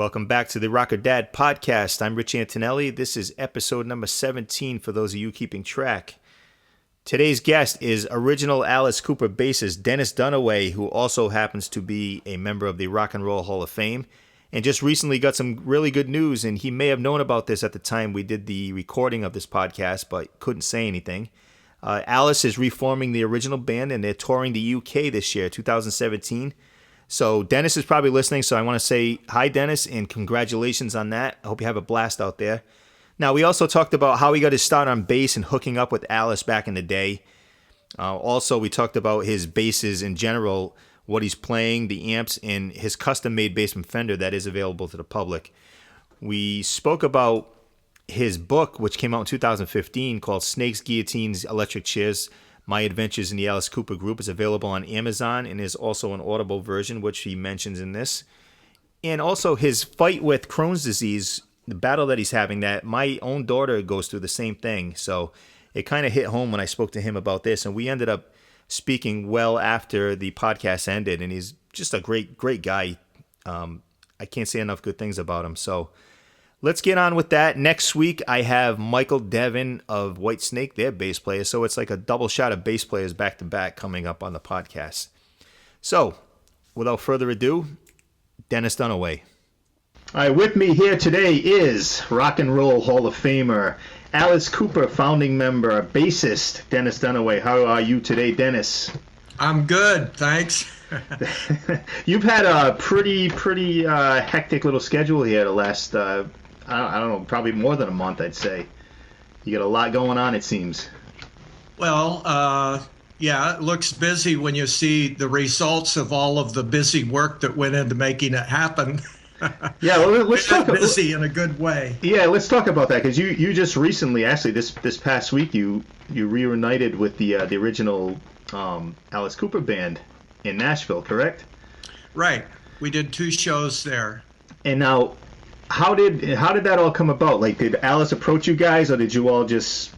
Welcome back to the Rocker Dad podcast. I'm Rich Antonelli. This is episode number 17 for those of you keeping track. Today's guest is original Alice Cooper bassist Dennis Dunaway, who also happens to be a member of the Rock and Roll Hall of Fame, and just recently got some really good news, and he may have known about this at the time we did the recording of this podcast, but couldn't say anything. Alice is reforming the original band, and they're touring the UK this year, 2017. So Dennis is probably listening, so I want to say hi, Dennis, and congratulations on that. I hope you have a blast out there. Now, we also talked about how he got his start on bass and hooking up with Alice back in the day. Also, we talked about his basses in general, what he's playing, the amps, and his custom-made Bassman Fender that is available to the public. We spoke about his book, which came out in 2015, called Snakes, Guillotines, Electric Chairs, My Adventures in the Alice Cooper Group. Is available on Amazon and is also an Audible version, which he mentions in this. And also his fight with Crohn's disease, the battle that he's having, that my own daughter goes through the same thing. So it kind of hit home when I spoke to him about this. And we ended up speaking well after the podcast ended. And he's just a great, great guy. I can't say enough good things about him. So let's get on with that. Next week, I have Michael Devin of Whitesnake, their bass player. So it's like a double shot of bass players back to back coming up on the podcast. So without further ado, Dennis Dunaway. All right, with me here today is Rock and Roll Hall of Famer, Alice Cooper founding member, bassist Dennis Dunaway. How are you today, Dennis? I'm good, thanks. You've had a pretty hectic little schedule here the last, I don't know, probably more than a month, I'd say. You got a lot going on, it seems. Well, yeah, it looks busy when you see the results of all of the busy work that went into making it happen. Yeah, well, let's talk about busy in a good way. Yeah, let's talk about that, because you just recently, actually this past week, you reunited with the original Alice Cooper band in Nashville, correct? Right. We did 2 shows there. And now, how did that all come about? Like, did Alice approach you guys, or did you all just...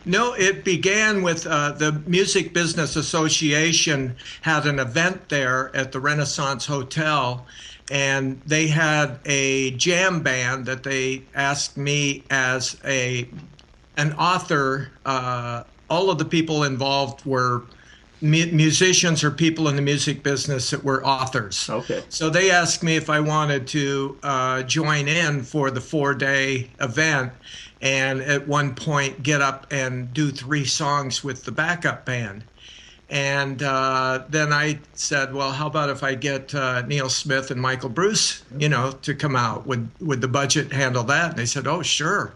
No, it began with the Music Business Association had an event there at the Renaissance Hotel, and they had a jam band that they asked me as an author. All of the people involved were musicians or people in the music business that were authors. Okay. So they asked me if I wanted to join in for the 4-day event, and at one point get up and do 3 songs with the backup band. And then I said, well, how about if I get Neil Smith and Michael Bruce, to come out? Would the budget handle that? And they said, oh, sure.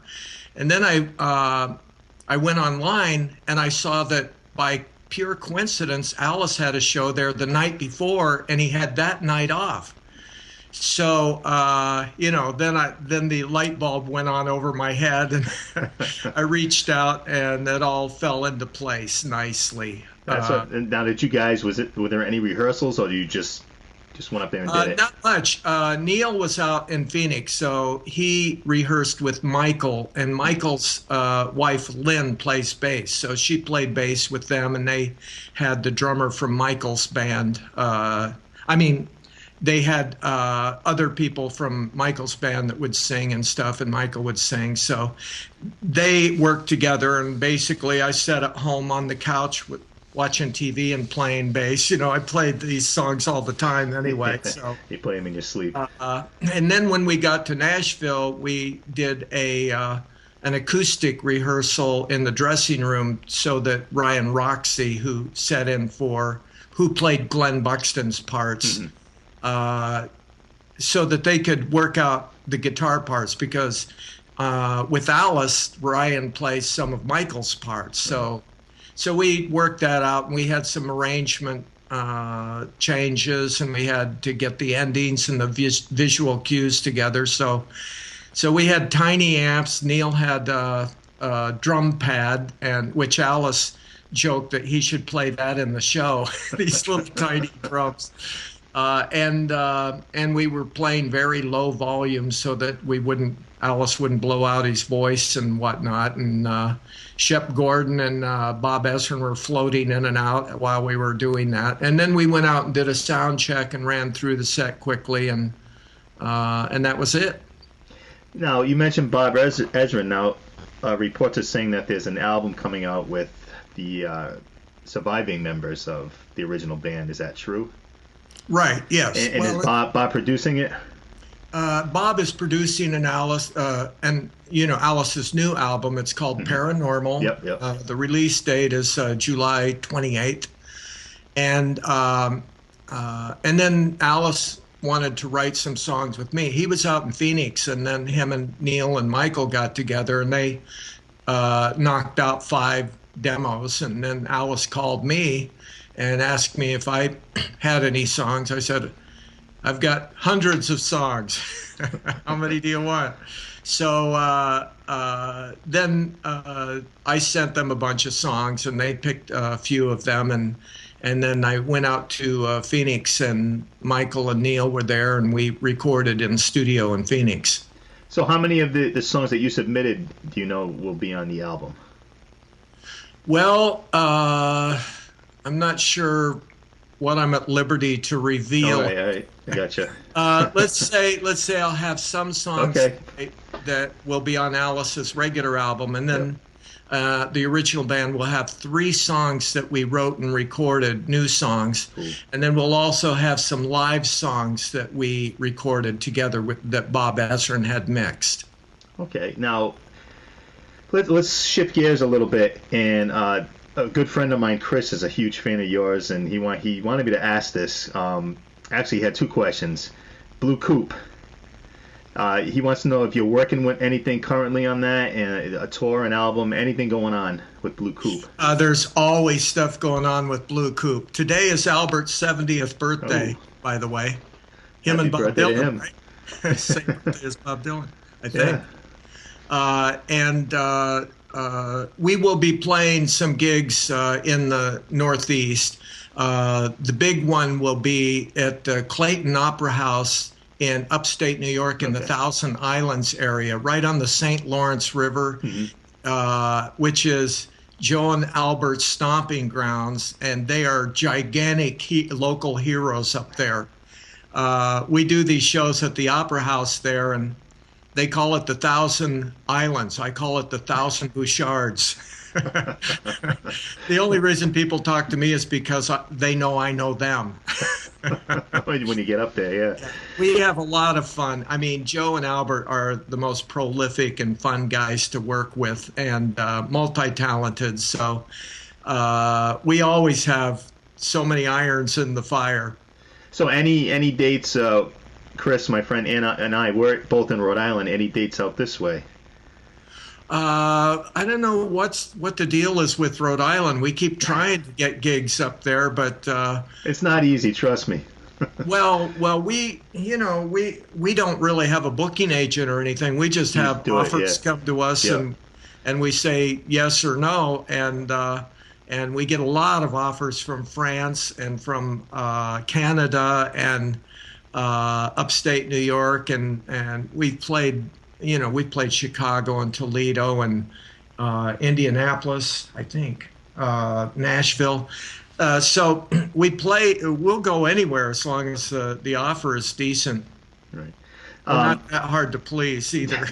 And then I went online and I saw that by pure coincidence, Alice had a show there the night before, and he had that night off. So, then the light bulb went on over my head, and I reached out, and it all fell into place nicely. Now, did you guys, were there any rehearsals, or you just went up there and did it? Not much. Neil was out in Phoenix, so he rehearsed with Michael, and Michael's wife, Lynn, plays bass. So she played bass with them, and they had the drummer from Michael's band. They had other people from Michael's band that would sing and stuff, and Michael would sing. So they worked together, and basically I sat at home on the couch watching TV and playing bass. I played these songs all the time anyway. So you play them in your sleep. And then when we got to Nashville, we did an acoustic rehearsal in the dressing room so that Ryan Roxy, who played Glenn Buxton's parts, so that they could work out the guitar parts, because with Alice, Ryan plays some of Michael's parts. So we worked that out, and we had some arrangement changes, and we had to get the endings and the visual cues together. So we had tiny amps. Neil had a drum pad, and which Alice joked that he should play that in the show, these little tiny drums. And we were playing very low volume so that Alice wouldn't blow out his voice and whatnot. And Shep Gordon and Bob Ezrin were floating in and out while we were doing that. And then we went out and did a sound check and ran through the set quickly. And and that was it. Now, you mentioned Bob Ezrin. Now, reports are saying that there's an album coming out with the surviving members of the original band. Is that true? Right, yes. And is Bob producing it? Bob is producing an Alice, Alice's new album. It's called Paranormal. Yep. The release date is July 28th. And then Alice wanted to write some songs with me. He was out in Phoenix, and then him and Neil and Michael got together, and they knocked out 5 demos. And then Alice called me and asked me if I had any songs. I said, I've got hundreds of songs. How many do you want? So then I sent them a bunch of songs, and they picked a few of them. And then I went out to Phoenix, and Michael and Neil were there, and we recorded in the studio in Phoenix. So how many of the songs that you submitted do you know will be on the album? Well, I'm not sure what I'm at liberty to reveal. All right. I gotcha. Let's say I'll have some songs that will be on Alice's regular album, and then the original band will have 3 songs that we wrote and recorded, new songs. Cool. And then we'll also have some live songs that we recorded together that Bob Ezrin had mixed. Okay, now let's shift gears a little bit. And a good friend of mine, Chris, is a huge fan of yours, and he wanted me to ask this. Actually, he had 2 questions. Blue Coupe. He wants to know if you're working with anything currently on that, and a tour, an album, anything going on with Blue Coupe. There's always stuff going on with Blue Coupe. Today is Albert's 70th birthday, by the way. Him Happy and Bob birthday to Dylan, him. right? Same birthday as Bob Dylan, I think. Yeah. We will be playing some gigs in the Northeast. The big one will be at the Clayton Opera House in upstate New York in the Thousand Islands area, right on the St. Lawrence River, which is Joe and Albert's stomping grounds, and they are gigantic local heroes up there. We do these shows at the Opera House there, and they call it the Thousand Islands. I call it the Thousand Bouchards. The only reason people talk to me is because they know I know them. When you get up there, yeah. We have a lot of fun. I mean, Joe and Albert are the most prolific and fun guys to work with, and multi-talented. So we always have so many irons in the fire. So any dates, Chris, my friend, and I, we're both in Rhode Island. Any dates out this way? I don't know what the deal is with Rhode Island. We keep trying to get gigs up there, but it's not easy. Trust me. well, we don't really have a booking agent or anything. We just have offers come to us, and we say yes or no, and we get a lot of offers from France and from Canada and upstate New York, and we've played. We played Chicago and Toledo and Indianapolis, I think, Nashville. So we'll go anywhere as long as the offer is decent. Right. We're not that hard to please either.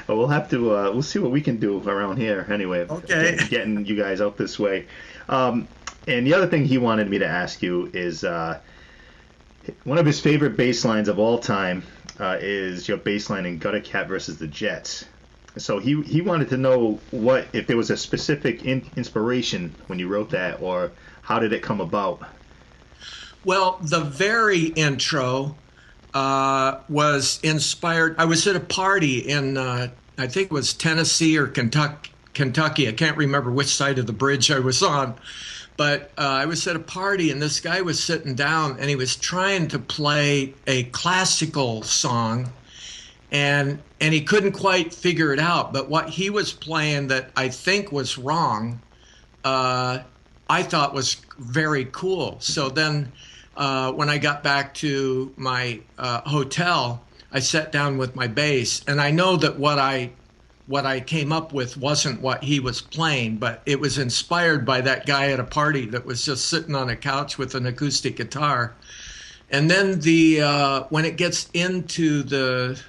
Well, we'll have to, we'll see what we can do around here anyway. Okay. Getting you guys out this way. And the other thing he wanted me to ask you is one of his favorite bass lines of all time is your bass line in Gutter Cat versus the Jets. So he wanted to know if there was a specific inspiration when you wrote that, or how did it come about? Well, the very intro was inspired. I was at a party in, I think it was Tennessee or Kentucky. I can't remember which side of the bridge I was on. But I was at a party, and this guy was sitting down, and he was trying to play a classical song, and he couldn't quite figure it out. But what he was playing that I think was wrong, I thought was very cool. So then when I got back to my hotel, I sat down with my bass, and I know that what I came up with wasn't what he was playing, but it was inspired by that guy at a party that was just sitting on a couch with an acoustic guitar. And then when it gets into the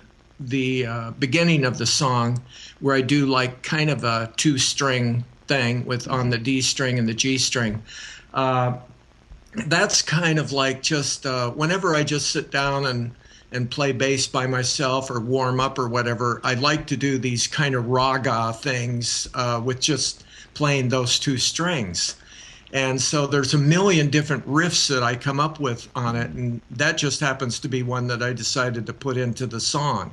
beginning of the song, where I do like kind of a two-string thing with on the D string and the G string, that's kind of like just whenever I just sit down and play bass by myself or warm up or whatever, I like to do these kind of raga things with just playing those two strings. And so there's a million different riffs that I come up with on it, and that just happens to be one that I decided to put into the song.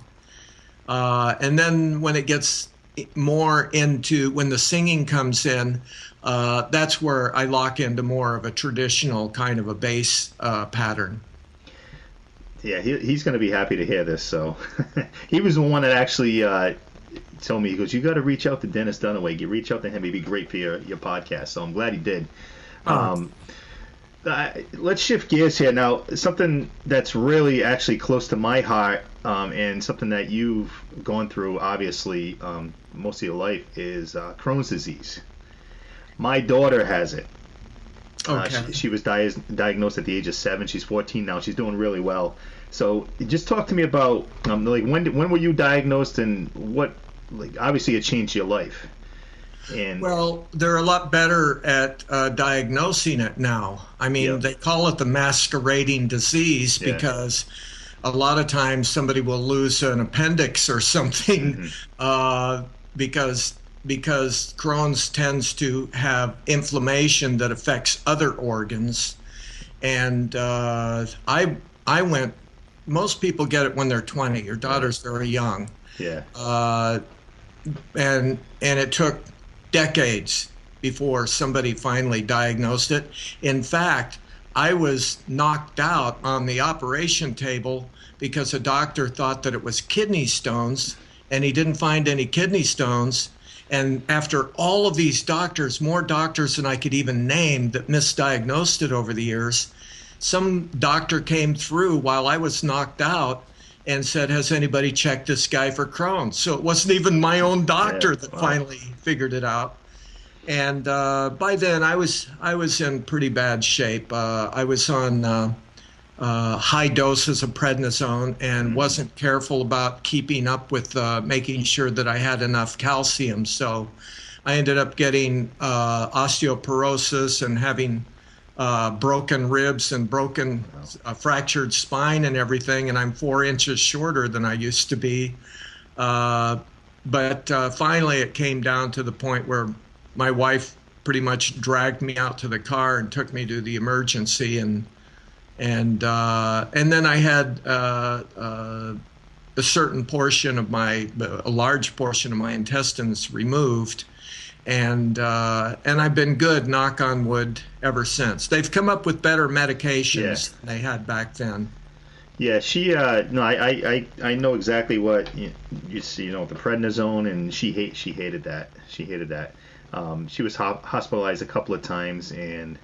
And then when it gets more into, when the singing comes in, that's where I lock into more of a traditional kind of a bass pattern. Yeah, he's going to be happy to hear this. So he was the one that actually told me, he goes, you got to reach out to Dennis Dunaway. You reach out to him. He'd be great for your podcast. So I'm glad he did. Let's shift gears here. Now, something that's really actually close to my heart and something that you've gone through, obviously, most of your life is Crohn's disease. My daughter has it. Okay. She was diagnosed at the age of 7. She's 14 now. She's doing really well. So just talk to me about like when were you diagnosed, and what, like, obviously it changed your life. And well, they're a lot better at diagnosing it now. I mean, they call it the masquerading disease because a lot of times somebody will lose an appendix or something because Crohn's tends to have inflammation that affects other organs. And I went, most people get it when they're 20. Your daughter's very young. Yeah. And it took decades before somebody finally diagnosed it. In fact, I was knocked out on the operation table because a doctor thought that it was kidney stones, and he didn't find any kidney stones. And after all of these doctors, more doctors than I could even name that misdiagnosed it over the years, some doctor came through while I was knocked out and said, has anybody checked this guy for Crohn's? So it wasn't even my own doctor that finally figured it out. And by then I was in pretty bad shape. I was on high doses of prednisone and wasn't careful about keeping up with making sure that I had enough calcium. So I ended up getting osteoporosis and having broken ribs and broken fractured spine and everything, and I'm 4 inches shorter than I used to be. But finally it came down to the point where my wife pretty much dragged me out to the car and took me to the emergency, and then I had a large portion of my intestines removed. And I've been good, knock on wood, ever since. They've come up with better medications than they had back then. Yeah, she no, I know exactly what you see. You know, the prednisone, and she hated that. She hated that. She was hospitalized a couple of times, and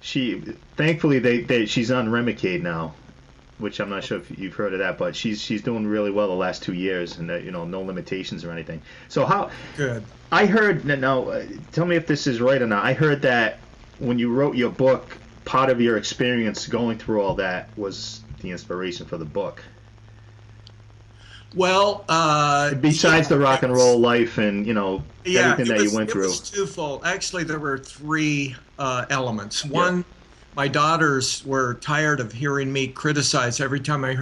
thankfully she's on Remicade now, which I'm not sure if you've heard of that, but she's doing really well the last 2 years, and no limitations or anything. So how good. I heard, now tell me if this is right or not. I heard that when you wrote your book, part of your experience going through all that was the inspiration for the book. Well, besides the rock and roll life and everything that you went through. It was twofold. Actually, there were 3 elements. One, my daughters were tired of hearing me criticize every time I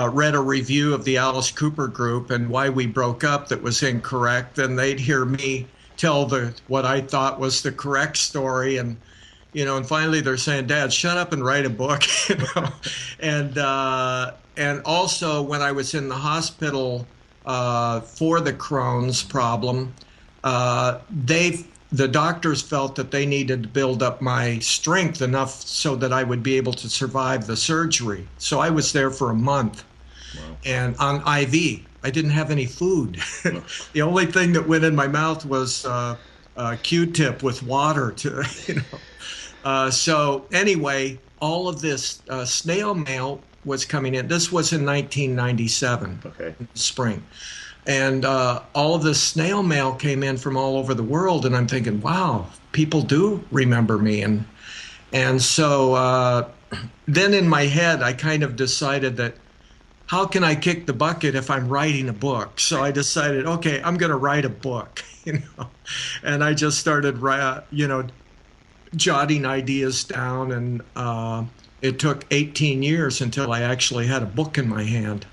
read a review of the Alice Cooper group and why we broke up that was incorrect. Then they'd hear me tell what I thought was the correct story, and finally they're saying, "Dad, shut up and write a book." And also when I was in the hospital for the Crohn's problem, the doctors felt that they needed to build up my strength enough so that I would be able to survive the surgery. So I was there for a month. Wow. And on IV. I didn't have any food. The only thing that went in my mouth was a Q-tip with water. So anyway, all of this snail mail was coming in. This was in 1997, spring. And all of this snail mail came in from all over the world, and I'm thinking, wow, people do remember me. And so then in my head, I kind of decided that how can I kick the bucket if I'm writing a book? So I decided, okay, I'm going to write a book, and I just started, jotting ideas down, and it took 18 years until I actually had a book in my hand.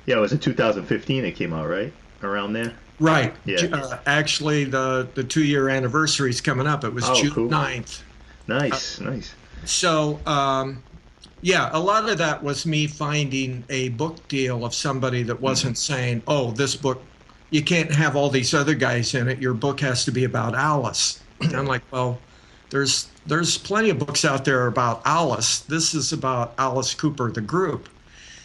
Yeah, it was in 2015 it came out, right? Around there? Right. Yeah. Actually, the 2-year anniversary is coming up. It was June cool. 9th. Nice. So, yeah, a lot of that was me finding a book deal of somebody that wasn't saying, oh, this book, you can't have all these other guys in it. Your book has to be about Alice. I'm like, well, there's plenty of books out there about Alice. This is about Alice Cooper, the group.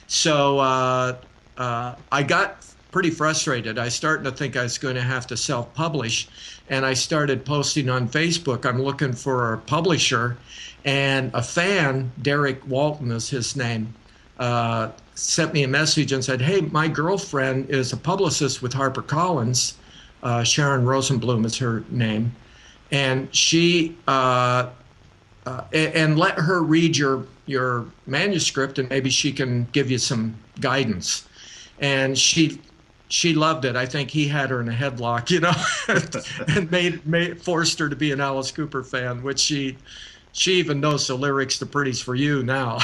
So I got pretty frustrated. I started to think I was going to have to self-publish, and I started posting on Facebook. I'm looking for a publisher, and a fan, Derek Walton is his name, sent me a message and said, hey, my girlfriend is a publicist with HarperCollins. Sharon Rosenblum is her name. And she, and let her read your manuscript, and maybe she can give you some guidance. And she loved it. I think he had her in a headlock, and forced her to be an Alice Cooper fan, which she even knows the lyrics to Pretty's for You now.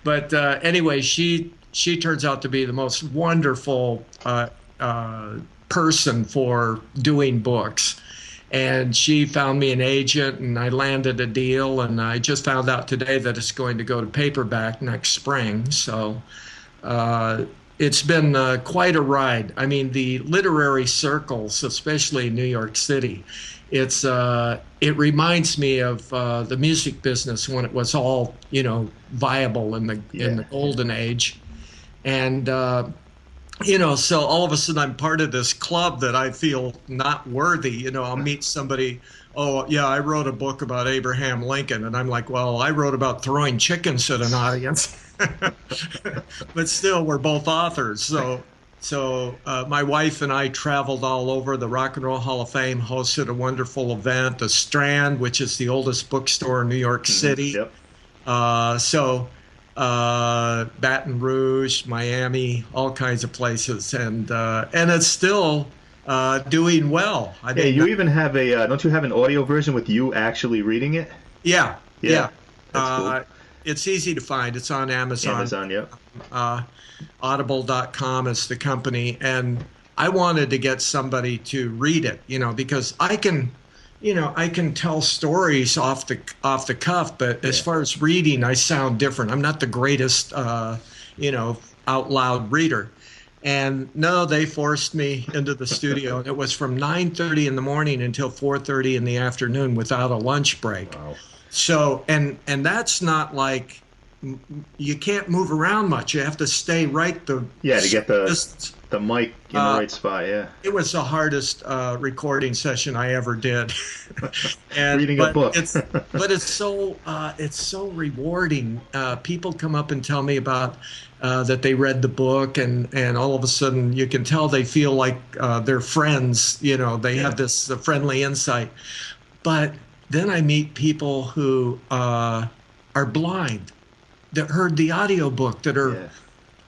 But anyway, she turns out to be the most wonderful person for doing books. And she found me an agent, and I landed a deal, and I just found out today that it's going to go to paperback next spring. So it's been quite a ride. I mean, the literary circles, especially in New York City, it reminds me of the music business when it was all, viable in the golden age. And so all of a sudden I'm part of this club that I feel not worthy. I'll meet somebody, oh, yeah, I wrote a book about Abraham Lincoln. And I'm like, well, I wrote about throwing chickens at an audience. But still, we're both authors. So my wife and I traveled all over. The Rock and Roll Hall of Fame hosted a wonderful event. The Strand, which is the oldest bookstore in New York City. Yep. Baton Rouge, Miami, all kinds of places, and it's still doing well. You even have don't you have an audio version with you actually reading it? Yeah. That's cool. It's easy to find. It's on Amazon. Yep. Audible.com is the company, and I wanted to get somebody to read it, because I can tell stories off the cuff, but as far as reading, I sound different. I'm not the greatest, out loud reader. And no, they forced me into the studio. It was from 9:30 in the morning until 4:30 in the afternoon without a lunch break. Wow. So, and that's not like, you can't move around much. You have to stay right to get the mic in the right spot. Yeah, it was the hardest recording session I ever did. Reading a book. But it's so rewarding. People come up and tell me about that they read the book, and all of a sudden you can tell they feel like they're friends. They have this friendly insight. But then I meet people who are blind, that heard the audiobook, that are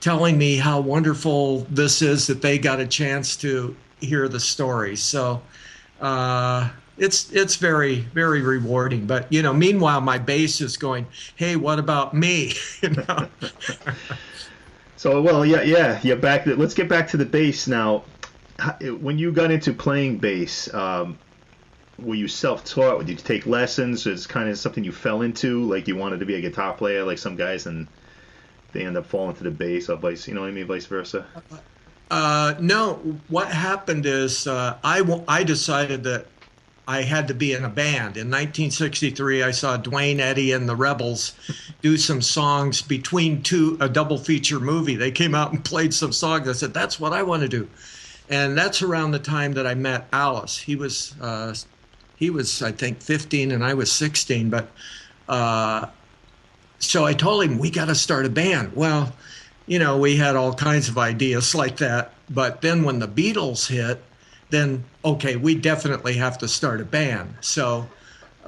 telling me how wonderful this is, that they got a chance to hear the story. So it's very, very rewarding. But, meanwhile, my bass is going, hey, what about me? So, well, you're back. Let's get back to the bass now. When you got into playing bass, were you self-taught? Did you take lessons? Is kind of something you fell into, like you wanted to be a guitar player, like some guys, and they end up falling to the bass, or vice, vice versa? No. What happened is I decided that I had to be in a band. In 1963, I saw Dwayne Eddy and the Rebels do some songs between a double feature movie. They came out and played some songs. I said, that's what I want to do. And that's around the time that I met Alice. He was, I think, 15 and I was 16. But so I told him, we got to start a band. Well, we had all kinds of ideas like that. But then when the Beatles hit, then, okay, we definitely have to start a band. So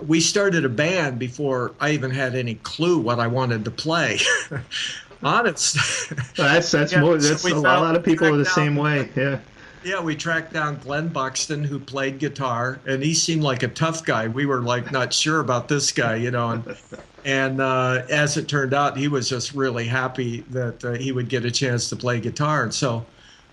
we started a band before I even had any clue what I wanted to play. Honest. That's Yeah, more. so That's a lot of people are tracked the same down, way. Yeah. yeah, we tracked down Glenn Buxton, who played guitar, and he seemed like a tough guy. We were like not sure about this guy, and as it turned out, he was just really happy that he would get a chance to play guitar. And so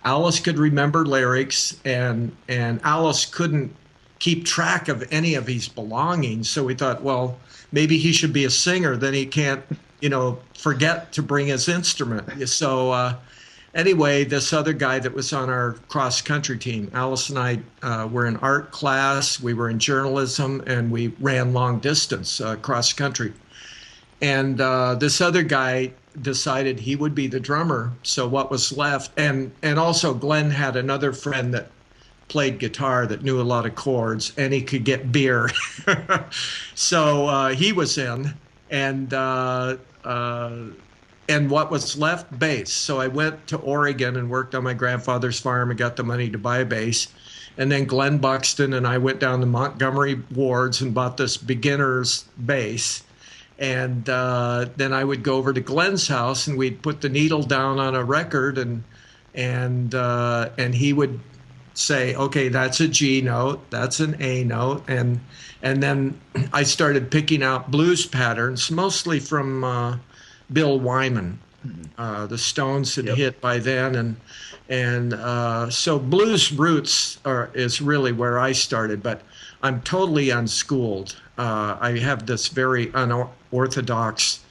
Alice could remember lyrics, and Alice couldn't keep track of any of his belongings. So we thought, well, maybe he should be a singer. Then he can't, forget to bring his instrument. So anyway, this other guy that was on our cross country team, Alice and I were in art class, we were in journalism, and we ran long distance cross country. And this other guy decided he would be the drummer. So what was left, and also Glenn had another friend that played guitar that knew a lot of chords, and he could get beer. So he was in, and what was left, bass. So I went to Oregon and worked on my grandfather's farm and got the money to buy a bass. And then Glenn Buxton and I went down to Montgomery Ward's and bought this beginner's bass. And then I would go over to Glenn's house and we'd put the needle down on a record, and he would say, okay, that's a G note, that's an A note, and then I started picking out blues patterns, mostly from Bill Wyman. The Stones had hit by then, and so blues roots is really where I started, but I'm totally unschooled. I have this very unorthodox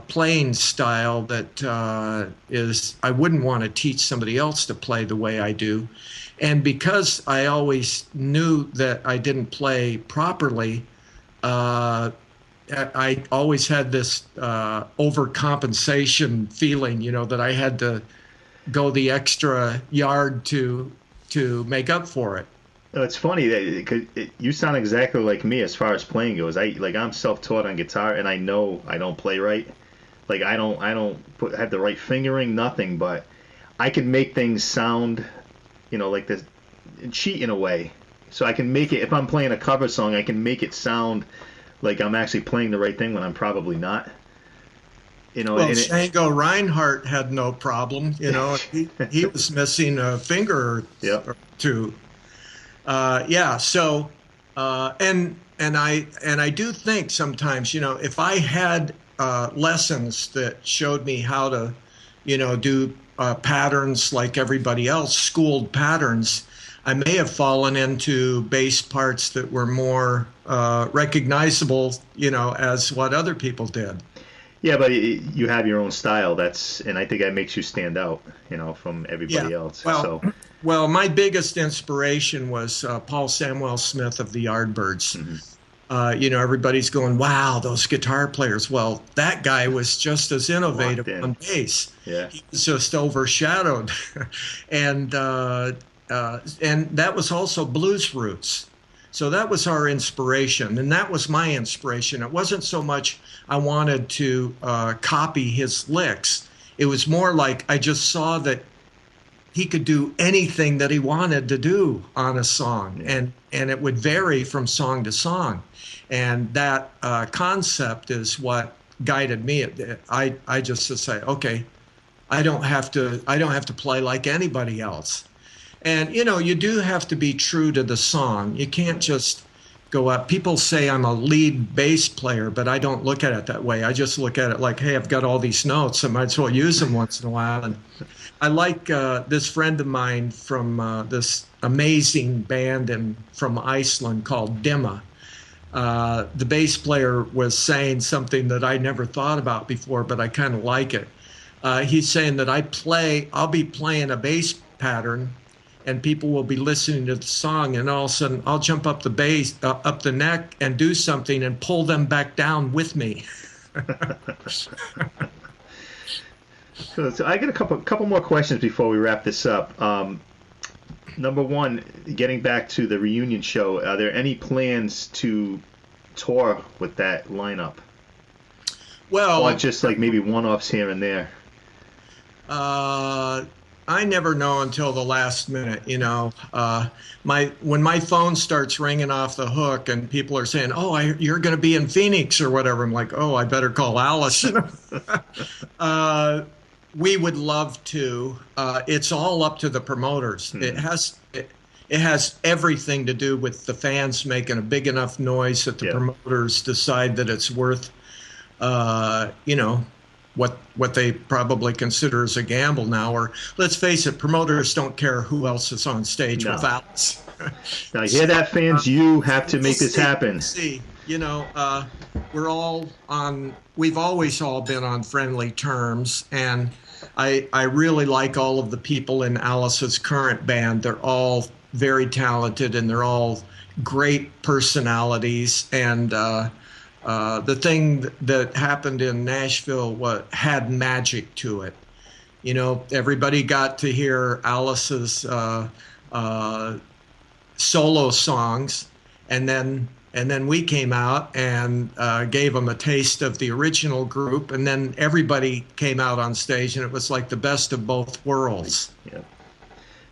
playing style that is, I wouldn't want to teach somebody else to play the way I do. And because I always knew that I didn't play properly, I always had this overcompensation feeling, that I had to go the extra yard to make up for it. It's funny that you sound exactly like me as far as playing goes. I'm self-taught on guitar, and I know I don't play right. Like I don't have the right fingering, nothing. But I can make things sound, like this, cheat in a way. So I can make it, if I'm playing a cover song, I can make it sound like I'm actually playing the right thing when I'm probably not. Well, Shango Reinhardt had no problem. He was missing a finger or two. So and I do think sometimes, if I had lessons that showed me how to, do patterns like everybody else, schooled patterns, I may have fallen into bass parts that were more recognizable, as what other people did. Yeah, but you have your own style. And I think that makes you stand out, from everybody else. Well, my biggest inspiration was Paul Samuel Smith of the Yardbirds. Mm-hmm. Everybody's going, wow, those guitar players. Well, that guy was just as innovative on bass. Yeah. He was just overshadowed. and that was also blues roots. So that was our inspiration, and that was my inspiration. It wasn't so much I wanted to copy his licks. It was more like I just saw that he could do anything that he wanted to do on a song, and it would vary from song to song. And that concept is what guided me. I just to say, okay, I don't have to play like anybody else. And, you do have to be true to the song. You can't just go up. People say I'm a lead bass player, but I don't look at it that way. I just look at it like, hey, I've got all these notes. I might as well use them once in a while. And I like this friend of mine from this amazing band from Iceland called Dimma. The bass player was saying something that I never thought about before, but I kind of like it. He's saying that I'll be playing a bass pattern, and people will be listening to the song, and all of a sudden I'll jump up the bass, up the neck, and do something and pull them back down with me. So I got a couple more questions before we wrap this up. Number one, getting back to the reunion show, are there any plans to tour with that lineup? Well, or just like maybe one-offs here and there? I never know until the last minute. When my phone starts ringing off the hook and people are saying, "Oh, you're going to be in Phoenix or whatever," I'm like, "Oh, I better call Alice." We would love to. It's all up to the promoters. It has everything to do with the fans making a big enough noise that the promoters decide that it's worth, what they probably consider as a gamble now. Or let's face it, promoters don't care who else is on stage with Alice. Now, you hear that, fans? You have to make this happen. We've always all been on friendly terms, and I really like all of the people in Alice's current band. They're all very talented, and they're all great personalities. And the thing that happened in Nashville had magic to it. Everybody got to hear Alice's solo songs, and then we came out and gave them a taste of the original group, and then everybody came out on stage, and it was like the best of both worlds. Yeah.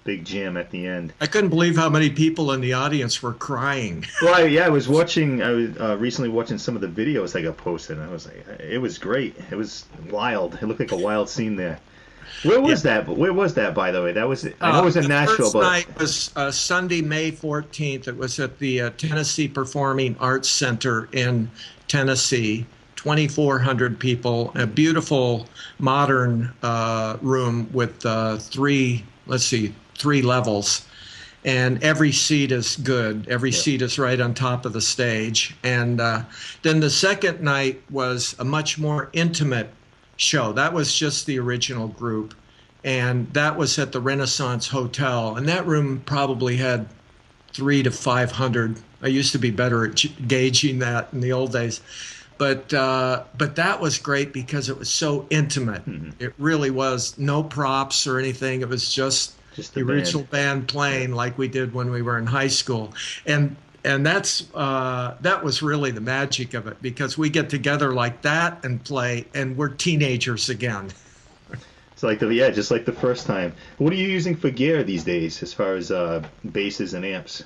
Big jam at the end. I couldn't believe how many people in the audience were crying. Well, I was recently watching some of the videos that got posted, and I was like, it was great. It was wild. It looked like a wild scene there. Where was that? Where was that, by the way? I know it was in Nashville. The first night was Sunday, May 14th. It was at the Tennessee Performing Arts Center in Tennessee. 2,400 people, a beautiful modern room with three levels, and every seat is good. Every seat is right on top of the stage. And then the second night was a much more intimate show. That was just the original group, and that was at the Renaissance Hotel, and that room probably had 300 to 500. I used to be better at gauging that in the old days, but that was great because it was so intimate. Mm-hmm. It really was no props or anything. It was just the original band playing like we did when we were in high school, and that was really the magic of it, because we get together like that and play, and we're teenagers again. It's like just like the first time. What are you using for gear these days, as far as basses and amps?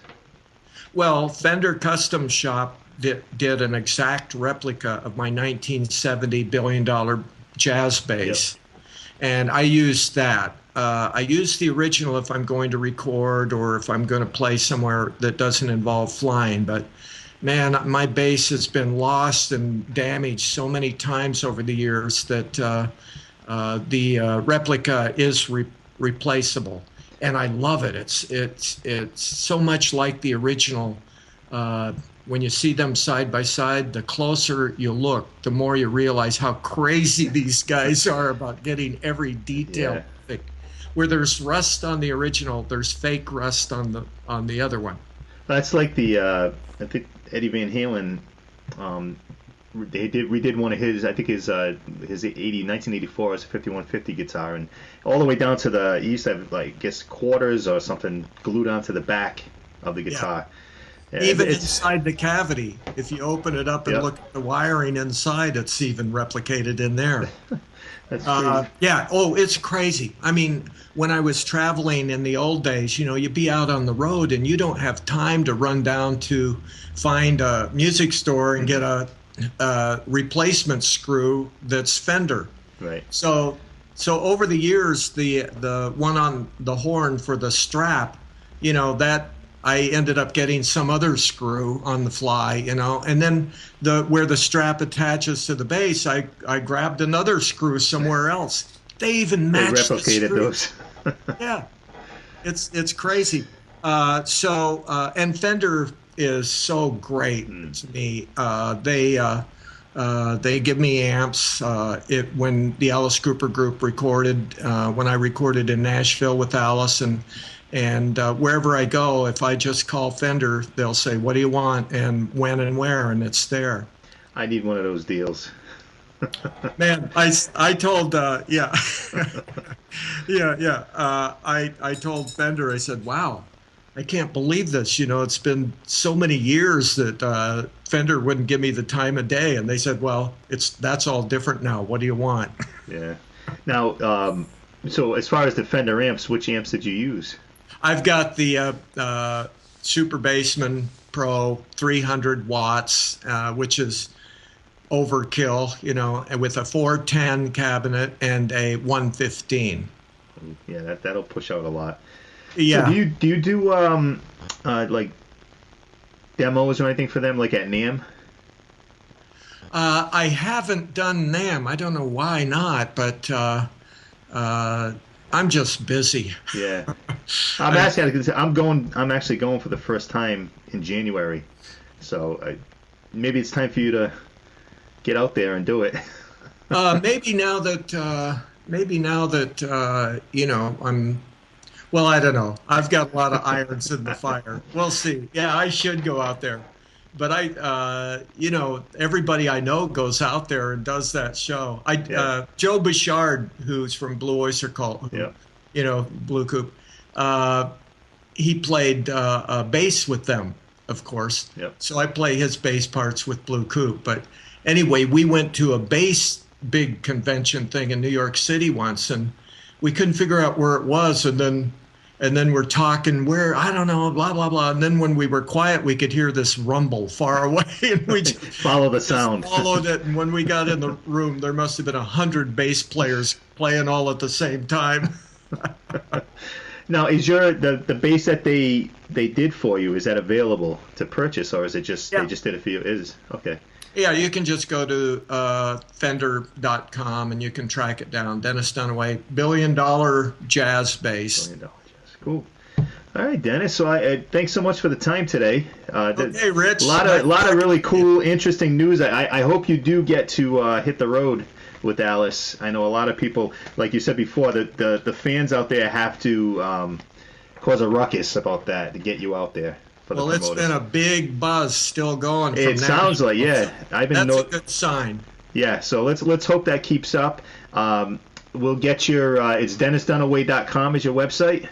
Well, Fender Custom Shop did an exact replica of my 1970 $1 billion jazz bass, and I used that. I use the original if I'm going to record or if I'm going to play somewhere that doesn't involve flying. But man, my bass has been lost and damaged so many times over the years that the replica is replaceable, and I love it. It's so much like the original. When you see them side by side, the closer you look, the more you realize how crazy these guys are about getting every detail. Where there's rust on the original, there's fake rust on the other one. That's like the I think Eddie Van Halen. We did one of his. I think his 1984 was a 5150 guitar, and all the way down to he used to have, like, I guess, quarters or something glued onto the back of the guitar. Yeah. Even inside the cavity, if you open it up and look at the wiring inside, it's even replicated in there. That's crazy. It's crazy. I mean, when I was traveling in the old days, you'd be out on the road and you don't have time to run down to find a music store and get a replacement screw that's Fender. Right. So over the years, the one on the horn for the strap, that I ended up getting some other screw on the fly, and then where the strap attaches to the bass, I grabbed another screw somewhere else. They even matched They replicated those. Yeah, it's crazy. And Fender is so great to me. They give me amps. When the Alice Cooper group recorded, when I recorded in Nashville with Alice, and wherever I go, if I just call Fender, they'll say, "What do you want?" and when and where, and it's there. I need one of those deals. Man, I told I told Fender, I said, "Wow, I can't believe this. It's been so many years that Fender wouldn't give me the time of day." And they said, "Well, that's all different now. What do you want?" Yeah. Now, So as far as the Fender amps, which amps did you use? I've got the Super Bassman Pro 300 watts, which is overkill, and with a 410 cabinet and a 115. Yeah, that'll push out a lot. Yeah. So do you do like demos or anything for them, like at NAMM? I haven't done NAMM. I don't know why not, but I'm just busy. Yeah, I'm asking because I'm actually going for the first time in January, so maybe it's time for you to get out there and do it. Maybe now that I'm. Well, I don't know. I've got a lot of irons in the fire. We'll see. Yeah, I should go out there. But everybody I know goes out there and does that show. Joe Bouchard, who's from Blue Oyster Cult, Blue Coupe, he played bass with them, of course. Yep. So I play his bass parts with Blue Coupe. But anyway, we went to a bass big convention thing in New York City once, and we couldn't figure out where it was, and then we're talking where, I don't know, blah blah blah, and then when we were quiet, we could hear this rumble far away, and we just follow the sound. Followed it, and when we got in the room, there must have been 100 bass players playing all at the same time. Now, is the bass that they did for you, is that available to purchase, or is it just they just did it for you? Is okay. Yeah, you can just go to Fender.com and you can track it down. Dennis Dunaway, $1 billion jazz bass. $1 billion jazz. Cool. All right, Dennis. So thanks so much for the time today. Okay, Rich. A lot of really cool, interesting news. I hope you do get to hit the road with Alice. I know a lot of people, like you said before, the fans out there have to cause a ruckus about that to get you out there. Well, it's been a big buzz still going. It sounds like, yeah. That's a good sign. Yeah, so let's hope that keeps up. We'll get your it's DennisDunaway.com is your website.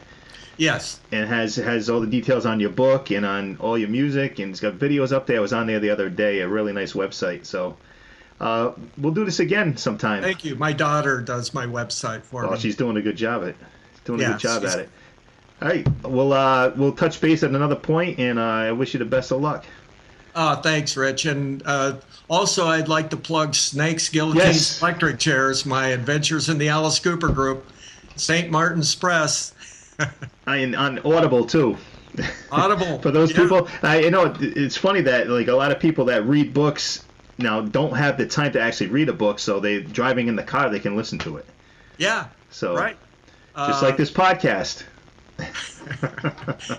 Yes. And has all the details on your book and on all your music, and it's got videos up there. I was on there the other day. A really nice website. So we'll do this again sometime. Thank you. My daughter does my website for me. Oh, she's doing a good job at it. All right, we'll touch base at another point, and I wish you the best of luck. Thanks, Rich. And also, I'd like to plug Snakes, Guillotines, Electric Chairs, my adventures in the Alice Cooper Group, St. Martin's Press. On Audible, too. Audible. For those people, it's funny that like a lot of people that read books now don't have the time to actually read a book, so they driving in the car, they can listen to it. Yeah, so right. Just like this podcast.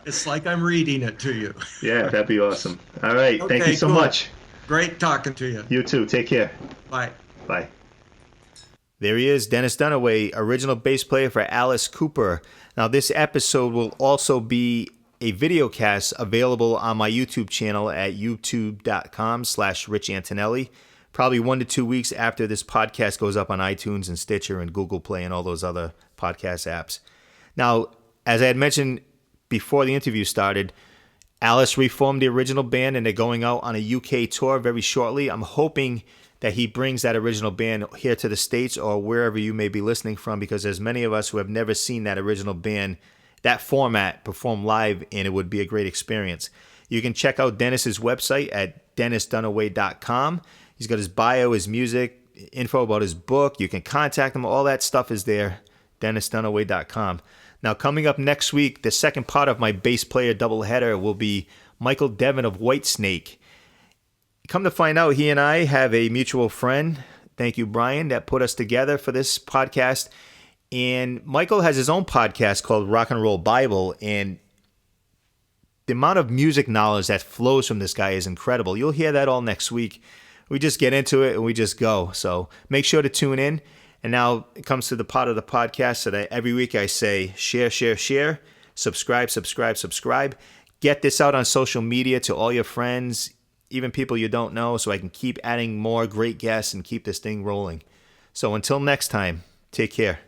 It's like I'm reading it to you. Yeah, that'd be awesome. All right. Okay, thank you so much. Great talking to you. You too. Take care. Bye. Bye. There he is, Dennis Dunaway, original bass player for Alice Cooper. Now, this episode will also be a video cast available on my YouTube channel at youtube.com/Rich Antonelli. Probably 1 to 2 weeks after this podcast goes up on iTunes and Stitcher and Google Play and all those other podcast apps. Now, as I had mentioned before the interview started, Alice reformed the original band and they're going out on a UK tour very shortly. I'm hoping that he brings that original band here to the States or wherever you may be listening from, because there's many of us who have never seen that original band, that format, perform live, and it would be a great experience. You can check out Dennis's website at DennisDunaway.com. He's got his bio, his music, info about his book. You can contact him. All that stuff is there, DennisDunaway.com. Now, coming up next week, the second part of my bass player doubleheader will be Michael Devin of Whitesnake. Come to find out, he and I have a mutual friend, thank you, Brian, that put us together for this podcast. And Michael has his own podcast called Rock and Roll Bible, and the amount of music knowledge that flows from this guy is incredible. You'll hear that all next week. We just get into it and we just go. So make sure to tune in. And now it comes to the part of the podcast that every week I say, share, share, share, subscribe, subscribe, subscribe. Get this out on social media to all your friends, even people you don't know, so I can keep adding more great guests and keep this thing rolling. So until next time, take care.